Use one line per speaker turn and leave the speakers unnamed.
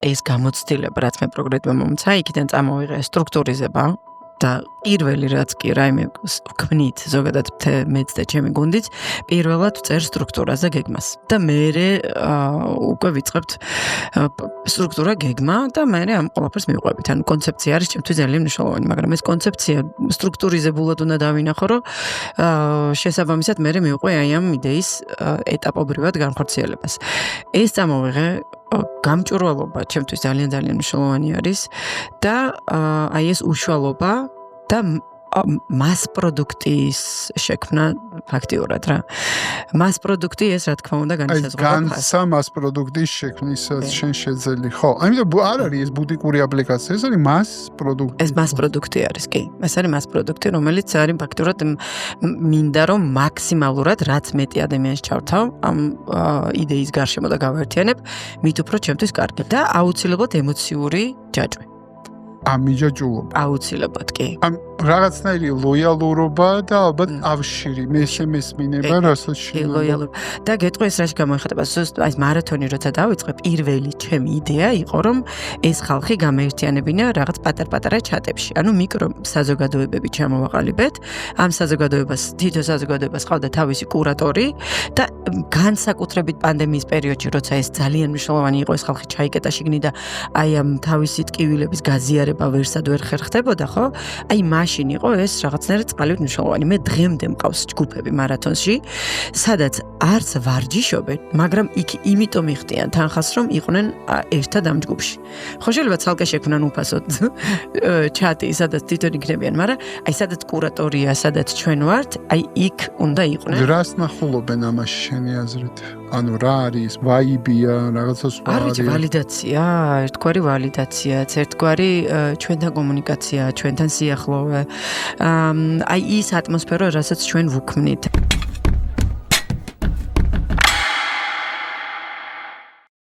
ეს გამოცდილება, რაც მე პროგრამებმა მომცა, იქიდან წამოვიღე სტრუქტურიზება და პირველი რაც კი რაიმე ვქმნით ზოგადად მეც და ჩემი გუნდიც პირველად წერ სტრუქტურაზე გეგმას და მერე უკვე ვიწყებთ სტრუქტურა გეგმა და მერე ამ ყველაფერს მივყვებით. ანუ კონცეფცია არის ჩემთვის ძალიან მნიშვნელოვანი, მაგრამ ეს კონცეფცია სტრუქტურიზებულად უნდა დავინახო, რომ შესაბამისად მერე მივყვე აი ამ იდეის ეტაპობრივად განხორციელებას. ეს წამოვიღე გამჭვირვალობა ჩემთვის ძალიან მნიშვნელოვანი არის და აი ეს უშუალობა და მას პროდუქტის შექმნა ფაქტიურად რა. მას პროდუქტი ეს რა თქმა უნდა განსაზღვრება.
განსა მას პროდუქტის შექმნისაც შენ შეძელი. ხო, ამიტომ არ არის ეს ბუტიკური აპლიკაცია, ეს არის მას პროდუქტი.
ეს მას პროდუქტი არის, კი. ეს არის მას პროდუქტი, რომელიც არის ფაქტიურად მინდა რომ მაქსიმალურად რაც მეტი ადამიანს ჩავთავ ამ იდეის გარშემო და გავაერთიანებ, მით უფრო ჩემთვის კარგი და აუცილებლად ემოციური ჯაჭვი.
ამიჯაჭულობა.
აუცილებლად, კი.
ამ რაღაცნაირი ლოიალურობა და ალბათ ავშირი, მე შემესმინება რასაც შეიძლება.
ლოიალურობა. და გეტყვი ეს რაში გამოიხატება? აი მარათონი როცა დავიწყე, პირველი ჩემი იდეა იყო რომ ეს ხალხი გამეერთიანებინა რაღაც პატარ-პატარა ჩატებში. ანუ მიკრო საზოგადოებები ჩამოვაყალიბეთ. ამ საზოგადოებას, თითო საზოგადოებას ყავდა თავისი კურატორი და განსაკუთრებით პანდემიის პერიოდში, როცა ეს ძალიან მნიშვნელოვანი იყო, ეს ხალხი ჩაიკეტა შიგნით და აი ამ თავისი ტკივილების გაზიარება ვერსად ვერ ხერხდებოდა, ხო? აი მაშინ იყო ეს რაღაცნაირად წყალივით მნიშვნელოვანი. მე დღემდე მყავს ჯგუფები მარათონში, სადაც არც ვარჯიშობენ, მაგრამ იქ იმიტომ იხდიან თანხას, რომ იყვნენ ერთად ამ ჯგუფში. ხო შეიძლება ცალკე შექმნან უფასოდ ჩატი, სადაც თვითონ იქნებიან, მაგრამ აი სადაც კურატორია, სადაც ჩვენ ვართ, აი იქ უნდა იყვნენ.
რას ნახულობენ ამაში შენი აზრით? ანუ რა არის ვაიბია, რაღაცა სხვა
არის ვალიდაცია, ერთგვარი ვალიდაციაც, ერთგვარი ჩვენთან კომუნიკაცია, ჩვენთან სიახლოვე. აი ის ატმოსფერო, რასაც ჩვენ ვუქმნით.